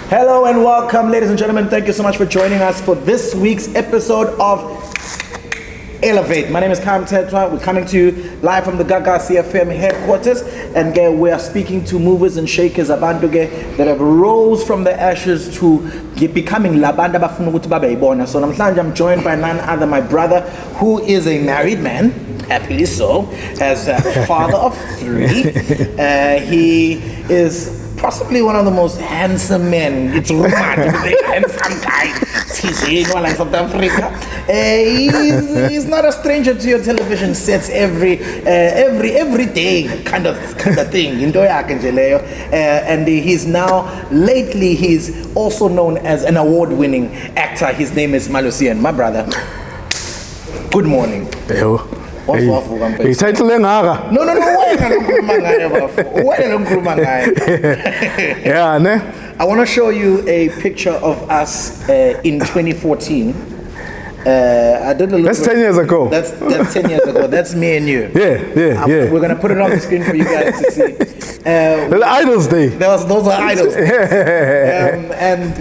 Hello and welcome, ladies and gentlemen. Thank you so much for joining us for this week's episode of Elevate. My name is Kam Tetwa. We're coming to you live from the Gaga CFM headquarters, and we are speaking to movers and shakers abanduge that have rose from the ashes to becoming labanda bafuna ukuthi babe ibona. So namhlanje I'm joined by none other my brother, who is a married man, happily so, as a father of 3. He is possibly one of the most handsome men. It's rumored to be a handsome guy. He's in one like South Africa. He's not a stranger to your television sets every day kind of thing. And he's now lately he's also known as an award-winning actor. His name is Melusi Yeni, my brother. Good morning. Eyo. What's off? Title engaka. No. Yeah, ne? I want to show you a picture of us in 2014. I did a little. That's 10 years ago. That's 10 years ago. That's me and you. Yeah. We're gonna put it on the screen for you guys to see. The Idols Day. Those are idols. And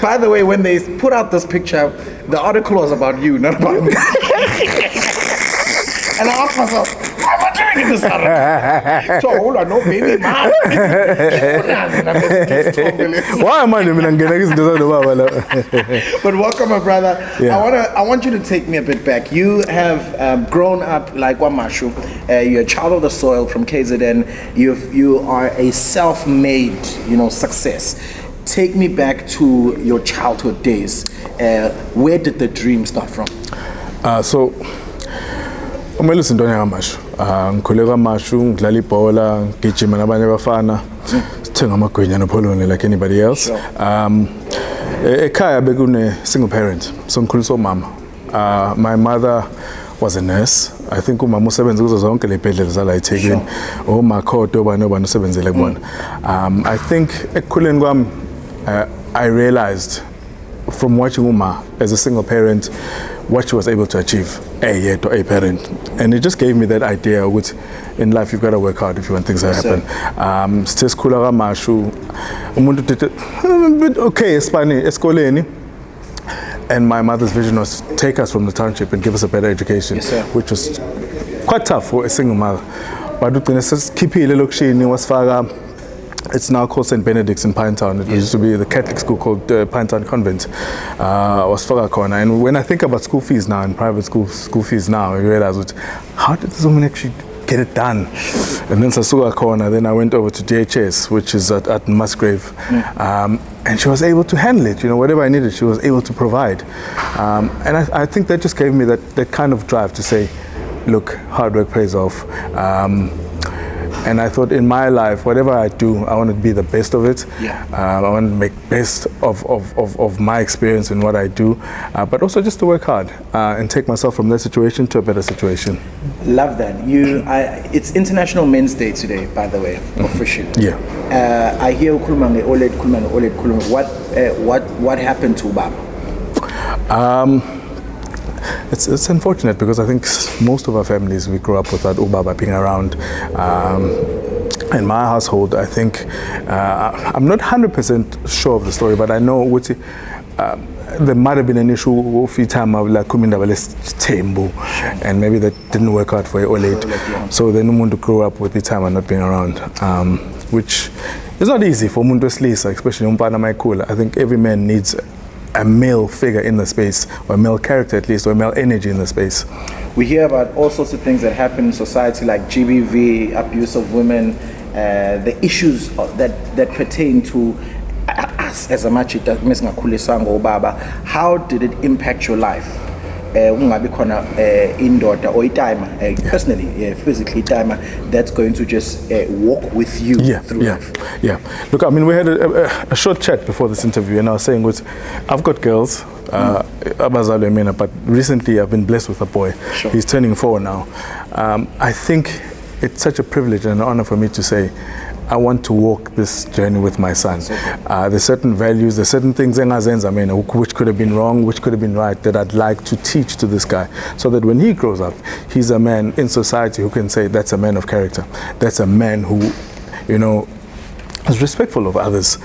by the way, when they put out this picture, the article was about you, not about me. And I asked myself, why am I doing this article? So hold on, no baby, man. Why am I doing this? But welcome, my brother. Yeah. I want you to take me a bit back. You have grown up like Wamashu. You're a child of the soil from KZN. You are a self-made, success. Take me back to your childhood days. Where did the dream start from? Umelusi kaMashu. Ngikhule kaMashu, ngidlala ibhola, ngigijima nabanye abafana. Sithenga amagwinya noPholoni like anybody else. Ekhaya bekune single parent. So ngikhuliswa umama. My mother was a nurse. I think umama usebenza kuzo zonke lezibhedlela zala eThekwini. Omakhodo bani usebenzele kubona. I think ekukhuleni kwami I realized from watching Uma as a single parent what she was able to achieve a parent, and it just gave me that idea which in life you've got to work hard if you want things to happen. Sitesikhula kaMashu umuntu did okay esikoleni, and my mother's vision was to take us from the township and give us a better education, which was quite tough for a single mother. But ugcine sesikhiphile lokishini wasifaka. It's now called St. Benedict's in Pinetown. It used to be the Catholic school called Pinetown Convent. Was Corner. And when I think about school fees now and private school fees now, I realize how did this woman actually get it done? And then Sasuga Corner. Then I went over to DHS, which is at Musgrave, and she was able to handle it. Whatever I needed, she was able to provide. And I think that just gave me that kind of drive to say, look, hard work pays off. And I thought in my life, whatever I do, I want to be the best of it. I want to make best of my experience in what I do, but also just to work hard and take myself from that situation to a better situation. Love that. It's International Men's Day today, by the way, officially. Yeah. I hear Oled. What happened to Baba? It's unfortunate because I think most of our families, we grew up without Ubaba being around. In my household, I think, I'm not 100% sure of the story, but I know there might have been an issue with Tembu, and maybe that didn't work out for Oled. So then Umundu grew up with Itama not being around, which is not easy for Umundu Slisa, especially Umpana Maikula. I think every man needs a male figure in the space, or a male character at least, or a male energy in the space. We hear about all sorts of things that happen in society, like GBV, abuse of women, the issues that pertain to us as a machita. How did it impact your life? Indoor or personally, physically, that's going to just walk with you through life. Yeah. Look, I mean, we had a short chat before this interview, and I was saying, I've got girls, but recently I've been blessed with a boy. Sure. He's turning 4 now. I think it's such a privilege and an honor for me to say, I want to walk this journey with my son. There's certain values, there's certain things which could have been wrong, which could have been right, that I'd like to teach to this guy, so that when he grows up, he's a man in society who can say, that's a man of character. That's a man who, is respectful of others.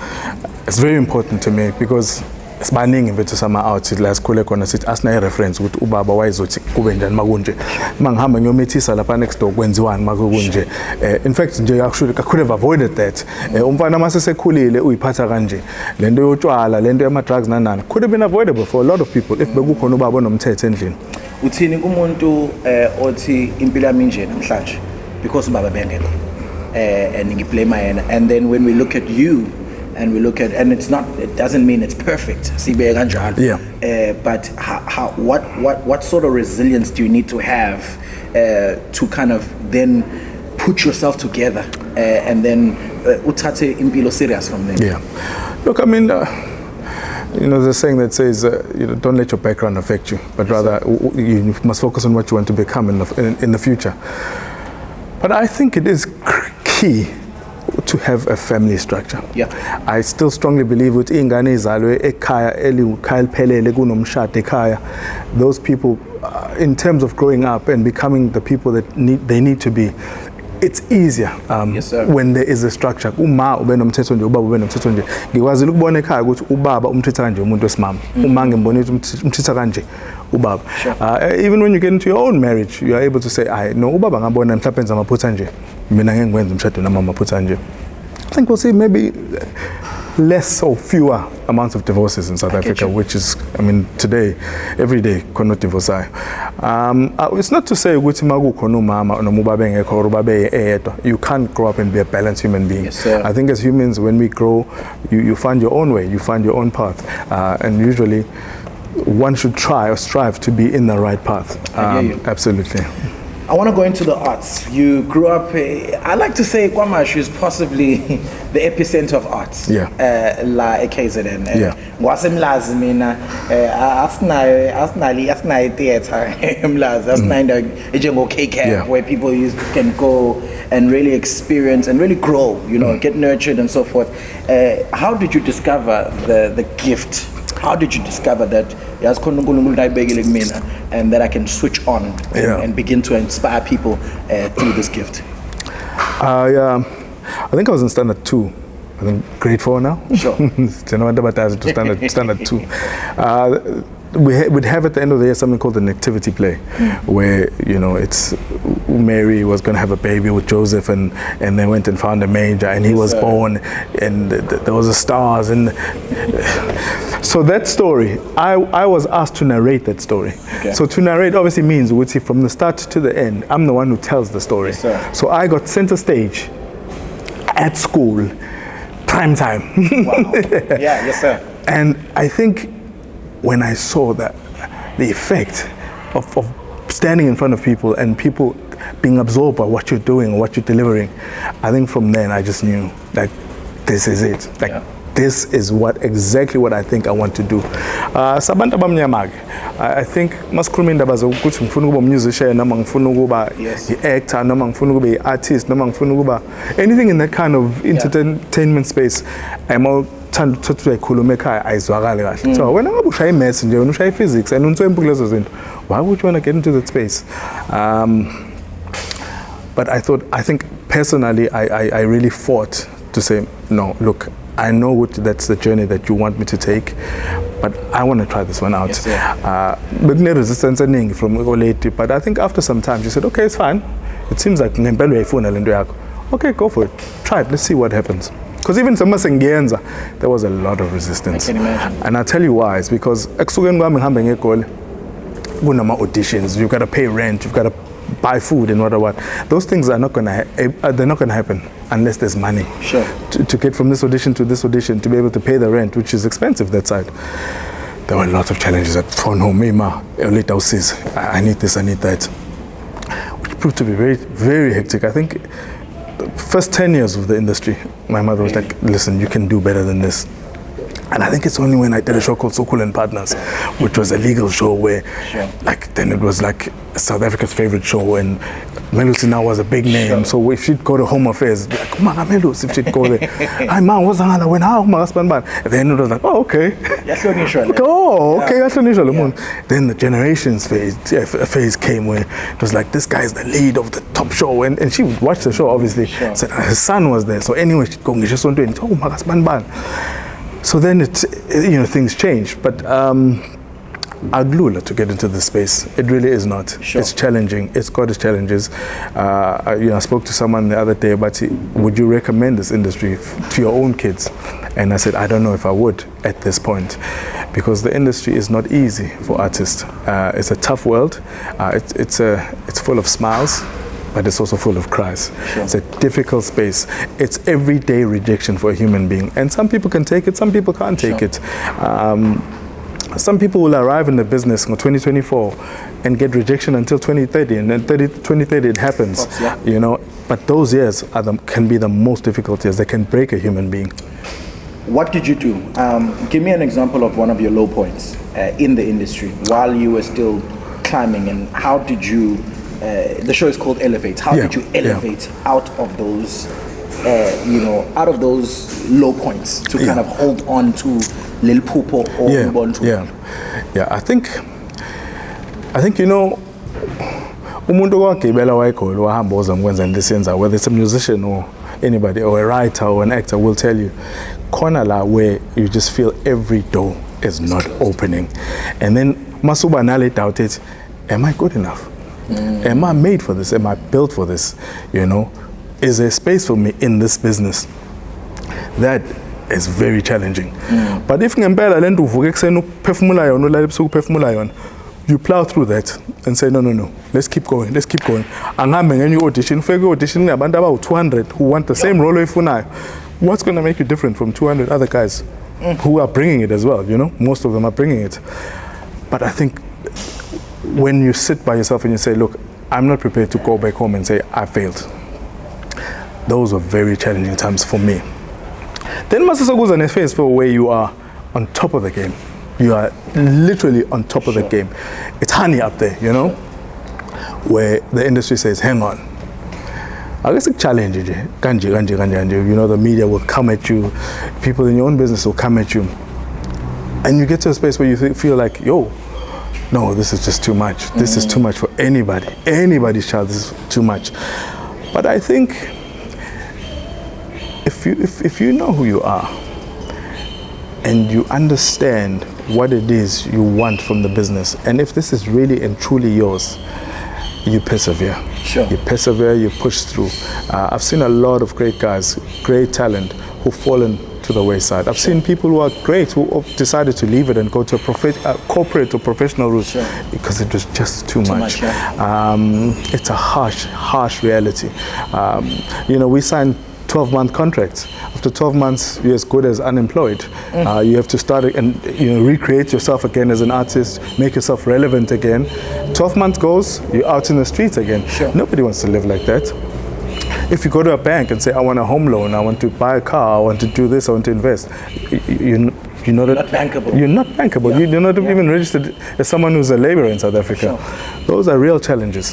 It's very important to me because sibaningi mfethu sama out la sikhule khona sithi asinayo reference ukuthi ubaba wayezothi kube njani makunje mangihamba ngiyomethisa lapha next door kwenziwani makunje. In fact nje actually I could have avoided that. Umfana mase sekhulile uyiphatha kanje lento yotshwala lento yama drugs nanani could have been avoidable for a lot of people if bekukhona ubaba onomthetho endlini. Uthini kumuntu othi impilo yami nje namhlanje because ubaba bengekho and ngiblame yena, and then when we look at you and we look at, and it doesn't mean it's perfect, yeah. But what sort of resilience do you need to have to kind of then put yourself together and then uthathe impilo serious from there? Yeah, look, I mean, you know, there's a saying that says, you know, don't let your background affect you, but rather you must focus on what you want to become in the future. But I think it is key to have a family structure. Yeah. I still strongly believe with ingane izalwe ekhaya eliphelele kunomshado ekhaya, those people in terms of growing up and becoming the people that they need to be, it's easier yes, sir. When there is a structure. Uma ube nomthetho nje, ubaba ube nomthetho nje. Ngikwazile ukubona ekhaya ukuthi ubaba umthetha kanje umuntu wesimama. Uma ngimbona ukuthi umthetha kanje ubaba. Even when you get into your own marriage, you are able to say, I no ubaba ngabona mhlawumbe enza amaphutha nje. Mina ngeke ngikwenze umshado nami amaphutha nje. I think we'll see maybe less or fewer amounts of divorces in South Africa, which is, I mean, today, every day, kono divorce. It's not to say ukuthi makukhona umama noma ubaba engekho or ubaba eyedwa, you can't grow up and be a balanced human being. Yes, sir. I think as humans, when we grow, you find your own way, you find your own path, and usually one should try or strive to be in the right path. Absolutely. I want to go into the arts. You grew up, I like to say KwaMashu is possibly the epicenter of arts. Yeah. La KZN. Yeah. Ngwasemlazi mina asinayo theater emlazi asinayo njengo K-Camp where people can go and really experience and really grow, you know, get nurtured and so forth. How did you discover the gift? How did you discover that and that I can switch on and begin to inspire people through this gift? I think I was in standard 2. I think grade 4 now. Sure. to standard 2. We'd have at the end of the year something called an activity play, where, you know, it's Mary was going to have a baby with Joseph, and they went and found a manger, and he was born, and there was the stars, and so that story, I was asked to narrate that story. Okay. So to narrate obviously means, from the start to the end, I'm the one who tells the story. Yes, so I got center stage at school, prime time. Wow. Yeah, yes, sir. And I think when I saw that, the effect of standing in front of people and people being absorbed by what you're doing or what you're delivering, I think from then I just knew that this is it. Like, this is exactly what I think I want to do. Sabantu abamnyama, I think masikhuluma indaba zokuthi ngifuna ukuba musician noma ngifuna ukuba actor noma ngifuna ukuba artist noma ngifuna ukuba anything in that kind of entertainment space, I'm thanda ukuthi uyikhuluma ekhaya ayizwakali kahle. So wena ngabe ushaya maths nje, wena ushaya physics and unswempu kulezo zinto, why would you want to get into that space? But I think personally I really fought to say, no, look, I know that's the journey that you want me to take, but I want to try this one out. But no resistance from Oleti, but I think after some time she said, okay, it's fine. It seems like okay, go for it. Try it. Let's see what happens. Because even there was a lot of resistance. I can imagine. And I'll tell you why. It's because auditions, you've got to pay rent, you've got to buy food and what. Those things are not gonna happen unless there's money. Sure. To get from this audition to this audition, to be able to pay the rent, which is expensive that side. There were lots of challenges at phone home. I need this, I need that. Which proved to be very, very hectic. I think the first 10 years of the industry, my mother was like, listen, you can do better than this. And I think it's only when I did a show called So Cool and Partners, which was a legal show where, like, then it was like South Africa's favorite show, and Melusi now was a big name, so if she'd go to Home Affairs, like, Manga Melusi, if she'd go there, hi man, what's on? When how then it was like, oh, okay. Then the generations phase came where it was like, this guy's the lead of the top show, and she would watch the show, obviously. Said her son was there, so anyway, she'd go, so then things changed, but Aglula to get into this space. It really is not. It's challenging. It's got its challenges. I spoke to someone the other day, but would you recommend this industry to your own kids? And I said, I don't know if I would at this point, because the industry is not easy for artists. It's a tough world. It's full of smiles, but it's also full of cries. It's a difficult space. It's everyday rejection for a human being. And some people can take it, some people can't take it. Some people will arrive in the business in 2024 and get rejection until 2030, and then 2030 it happens, But those years can be the most difficult years. They can break a human being. What did you do? Give me an example of one of your low points in the industry while you were still climbing, and how did you, the show is called Elevate, how did you elevate out of those, out of those low points to kind of hold on to Lil Pupo or Ubuntu? I think umuntu kwagibela wayegoli wahamba ozamkwenza ndisiyenza, whether it's a musician or anybody or a writer or an actor, will tell you khona la where you just feel every door is not opening, and then masuba nale doubt it, am I good enough? Am I made for this? Am I built for this? Is there space for me in this business? That is very challenging. But if ngempela lento uvuke ekseni uphefumula yona ulala ebusuku uphefumula yona, you plow through that and say no, let's keep going. Angambe ngenye audition, ufike audition ngabantu abawu 200 who want the same role oyifunayo. What's going to make you different from 200 other guys who are bringing it as well? Most of them are bringing it. But I think when you sit by yourself and you say, look, I'm not prepared to go back home and say I failed. Those were very challenging times for me. Then Masasaguza ne phase for where you are on top of the game. You are literally on top of the game. It's honey up there, where the industry says, hang on. I guess it's a challenge. The media will come at you. People in your own business will come at you. And you get to a space where you feel like, no, this is just too much. This is too much for anybody. Anybody's child, this is too much. But I think if you know who you are and you understand what it is you want from the business, and if this is really and truly yours, you persevere. You persevere, you push through. I've seen a lot of great guys, great talent, who've fallen to the wayside. I've seen people who are great who have decided to leave it and go to a corporate or professional route because it was just too much. It's a harsh reality. We signed 12-month contracts. After 12 months, you're as good as unemployed. You have to start and recreate yourself again as an artist, make yourself relevant again. 12 months goes, you're out in the streets again. Nobody wants to live like that. If you go to a bank and say, I want a home loan, I want to buy a car, I want to do this, I want to invest, you're not bankable. You're not bankable. You're not even registered as someone who's a laborer in South Africa. Those are real challenges.